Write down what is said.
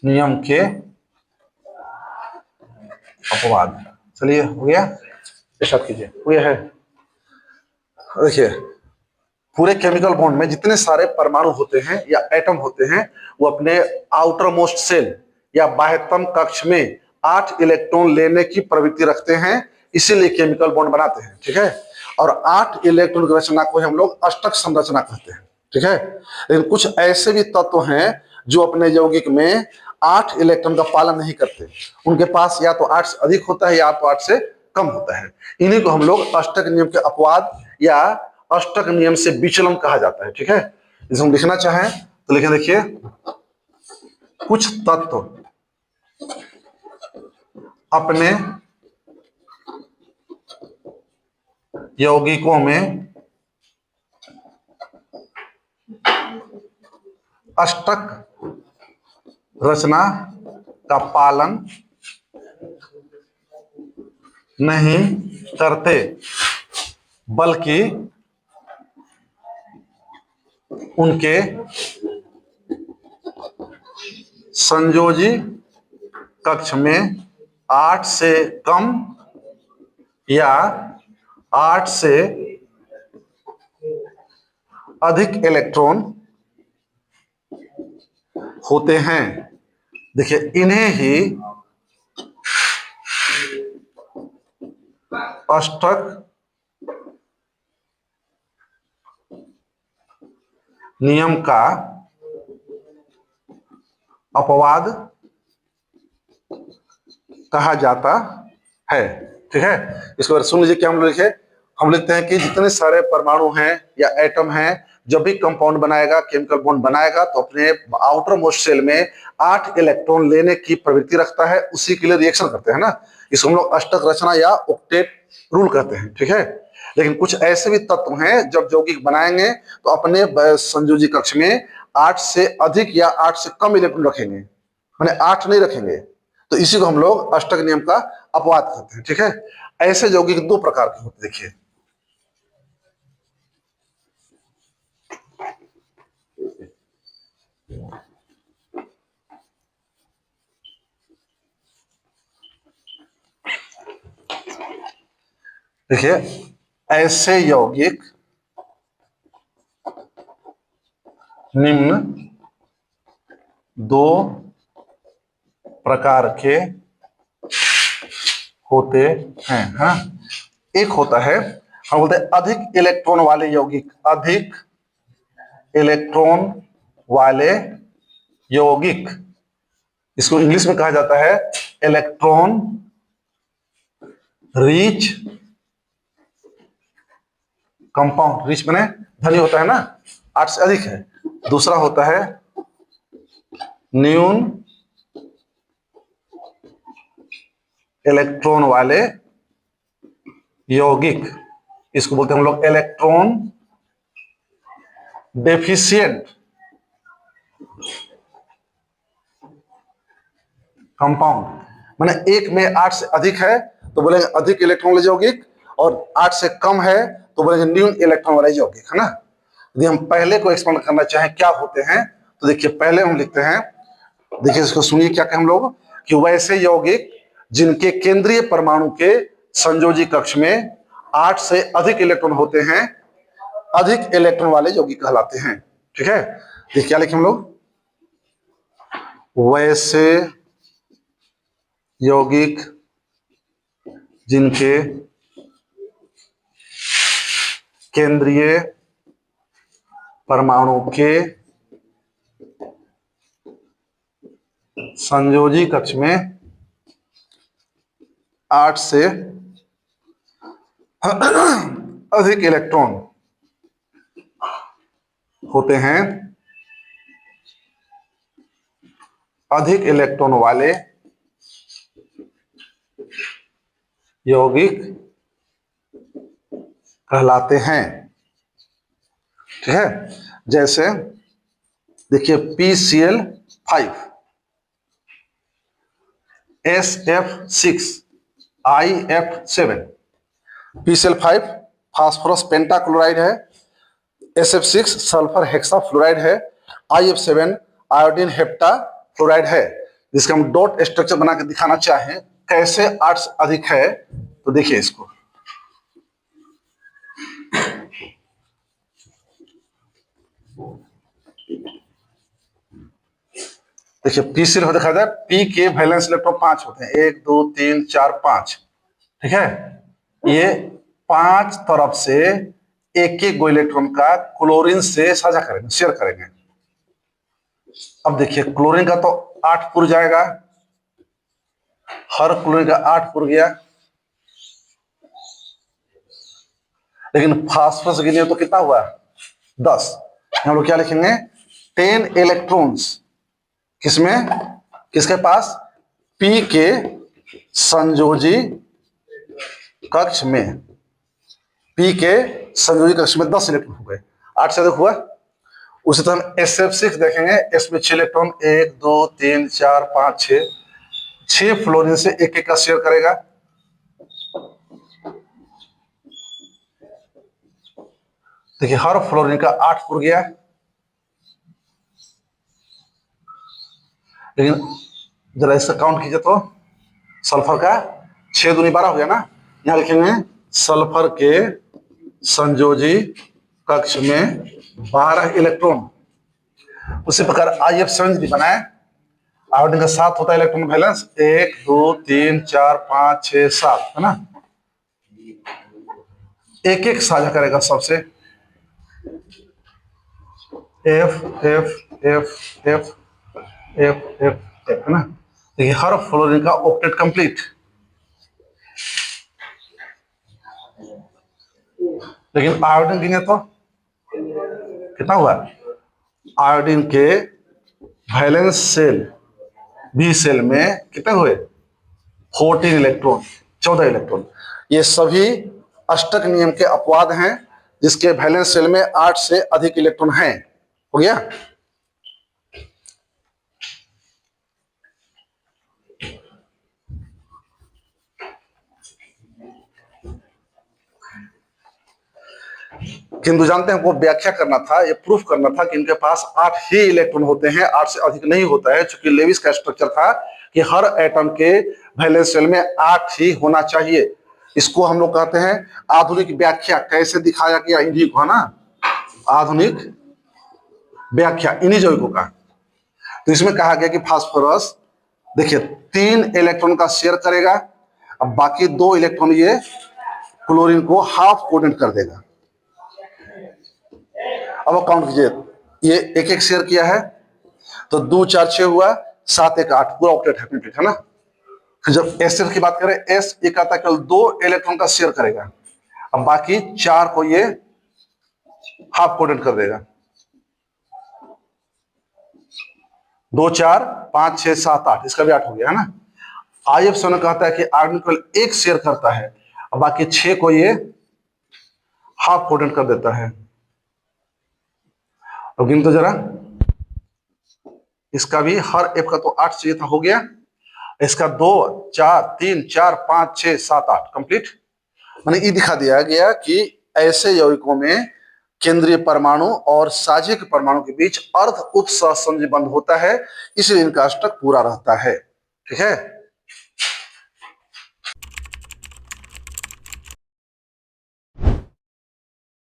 नियम के अपवाद। चलिए हो गया, स्टार्ट कीजिए। हो गया है। देखिए पूरे केमिकल बॉन्ड में जितने सारे परमाणु होते हैं या एटम होते हैं वो अपने आउटर मोस्ट सेल या बाह्यतम कक्ष में 8 इलेक्ट्रॉन लेने की प्रवृत्ति रखते हैं, इसीलिए केमिकल बॉन्ड बनाते हैं। ठीक है। और 8 इलेक्ट्रॉन की रचना को हम लोग अष्टक संरचना कहते हैं। ठीक है। लेकिन कुछ ऐसे भी तत्व हैं जो अपने यौगिक में 8 इलेक्ट्रॉन का पालन नहीं करते। उनके पास या तो 8 से अधिक होता है या तो 8 से कम होता है। इन्हीं को हम लोग अष्टक नियम के अपवाद या अष्टक नियम से विचलन कहा जाता है। ठीक है। इसे हम लिखना चाहें तो लिखें, देखिए कुछ तत्व अपने यौगिकों में अष्टक रचना का पालन नहीं करते, बल्कि उनके संयोजी कक्ष में 8 से कम या 8 से अधिक इलेक्ट्रॉन होते हैं। देखिए इन्हें ही अष्टक नियम का अपवाद कहा जाता है। ठीक है। इसके बाद सुन लीजिए क्या हम लोग लिखे। हम लिखते हैं कि जितने सारे परमाणु हैं या एटम हैं, जब भी कंपाउंड बनाएगा, केमिकल बॉन्ड बनाएगा, तो अपने आउटर मोस्ट सेल में 8 इलेक्ट्रॉन लेने की प्रवृत्ति रखता है, उसी के लिए रिएक्शन करते हैं ना। इसको हम लोग अष्टक रचना या ऑक्टेट रूल कहते हैं। ठीक है। लेकिन कुछ ऐसे भी तत्व हैं जब यौगिक बनाएंगे तो अपने संयोजी कक्ष में 8 से अधिक या 8 से कम इलेक्ट्रॉन रखेंगे, माने 8 नहीं रखेंगे। तो इसी को हम लोग अष्टक नियम का अपवाद कहते हैं। ठीक है। ऐसे यौगिक 2 प्रकार के होते हैं। देखिए देखिए ऐसे यौगिक निम्न 2 प्रकार के होते हैं। हाँ, एक होता है, हम बोलते हैं अधिक इलेक्ट्रॉन वाले यौगिक। अधिक इलेक्ट्रॉन वाले यौगिक, इसको इंग्लिश में कहा जाता है इलेक्ट्रॉन रिच कंपाउंड। रिच माने धनी होता है ना, 8 से अधिक है। दूसरा होता है न्यून इलेक्ट्रॉन वाले यौगिक, इसको बोलते हैं हम लोग इलेक्ट्रॉन डेफिशिएंट कंपाउंड। माने एक में 8 से अधिक है तो बोलेंगे अधिक इलेक्ट्रॉन वाले यौगिक, और 8 से कम है तो बोलेंगे न्यून इलेक्ट्रॉन वाले यौगिक, है ना। यदि हम पहले को एक्सप्लेन करना चाहें क्या होते हैं तो देखिए पहले हम लिखते हैं, देखिए इसको सुनिए क्या कहें हम लोग, कि वैसे यौगिक जिनके केंद्रीय परमाणु के संयोजी कक्ष में 8 से अधिक इलेक्ट्रॉन होते हैं, अधिक इलेक्ट्रॉन वाले यौगिक कहलाते हैं। ठीक है। देखिए क्या लिखें हम लोग, वैसे यौगिक जिनके केंद्रीय परमाणु के संयोजी कक्ष में 8 से अधिक इलेक्ट्रॉन होते हैं, अधिक इलेक्ट्रॉन वाले यौगिक कहलाते हैं। ठीक है। जैसे देखिए PCl5, SF6, IF7। PCl5 phosphorus pentachloride है, SF6 सल्फर हेक्सा फ्लोराइड है, IF7 आयोडीन हेप्टा फ्लोराइड है। जिसका हम डॉट स्ट्रक्चर बना के दिखाना चाहें कैसे 8 से अधिक है, तो देखिए इसको। देखिए पी सील हो दिखा जाए, पी के वैलेंस इलेक्ट्रॉन 5 होते हैं, 1 2 3 4 5, ठीक है। ये 5 तरफ से एक एक गो इलेक्ट्रॉन का क्लोरीन से साझा करेंगे, शेयर करेंगे। अब देखिए क्लोरीन का तो 8 पुर जाएगा, हर क्लोरीन का 8 पुर गया, लेकिन फास्फोरस गिने तो कितना हुआ 10। हम लोग क्या लिखेंगे 10 इलेक्ट्रॉन्स किसमें, किसके पास, पी के संयोजी कक्ष में, पी के संयोजी कक्ष में 10 इलेक्ट्रॉन हो गए, 8 से अधिक हुआ। उसी तरह SF6 देखेंगे, इसमें 6 इलेक्ट्रॉन, 1 2 3 4 5 6 फ्लोरीन से एक एक का शेयर करेगा। देखिए हर फ्लोरीन का 8 पुर गया, लेकिन जरा इसका काउंट कीजिए तो सल्फर का 6 दूनी 12 हो गया ना। यहां लिखेंगे सल्फर के संयोजी कक्ष में 12 इलेक्ट्रॉन। उसी प्रकार IF7 भी बनाए, आयोडीन का 7 होता है इलेक्ट्रॉन वैलेंस, 1 2 3 4 5 6 7 है ना। एक एक साझा करेगा सबसे, F F F F F F F है ना। देखिए हर फ्लोरीन का ऑक्टेट कंप्लीट। लेकिन आयोडीन गिने तो कितना हुआ, आयोडीन के वैलेंस सेल बी सेल में कितने हुए 14 इलेक्ट्रॉन, 14 इलेक्ट्रॉन। ये सभी अष्टक नियम के अपवाद हैं, जिसके वैलेंस सेल में 8 से अधिक इलेक्ट्रॉन हैं। हो गया। किंतु जानते हैं वो व्याख्या करना था, ये प्रूफ करना था कि इनके पास 8 ही इलेक्ट्रॉन होते हैं, 8 से अधिक नहीं होता है। चूंकि लेविस का स्ट्रक्चर था कि हर एटम के वैलेंस शेल में 8 ही होना चाहिए। इसको हम लोग कहते हैं आधुनिक व्याख्या। कैसे दिखाया गया इन्हीं को, है ना, आधुनिक व्याख्या इन्हीं यौगिकों का। तो इसमें कहा गया कि फास्फोरस देखिए 3 इलेक्ट्रॉन का शेयर करेगा, अब बाकी 2 इलेक्ट्रॉन ये क्लोरीन को हाफ कोडेंट कर देगा। अब काउंट कीजिए, ये एक एक शेयर किया है तो 2 4 6 हुआ, 7 1 8 पूरा ऑक्टेट है ना। फिर जब एस की बात करें, एस ये कहता है केवल 2 इलेक्ट्रॉन का शेयर करेगा, अब बाकी 4 को ये हाफ कोडेंट कर देगा। 2 4 5 6 7 8, इसका भी 8 हो गया है ना। IF7 कहता है कि आयोडीन केवल एक शेयर करता है, अब बाकी 6 को ये हाफ कोडेंट कर देता है। अब गिन तो जरा, इसका भी हर एफ का तो 8 चाहिए था, हो गया। इसका 2 4 3 4 5 6 7 8 कंप्लीट। मैंने ये दिखा दिया गया कि ऐसे यौगिकों में केंद्रीय परमाणु और साझिक परमाणु के बीच अर्ध उपसहसंधि बंध होता है, इसलिए इनका अष्टक पूरा रहता है। ठीक है।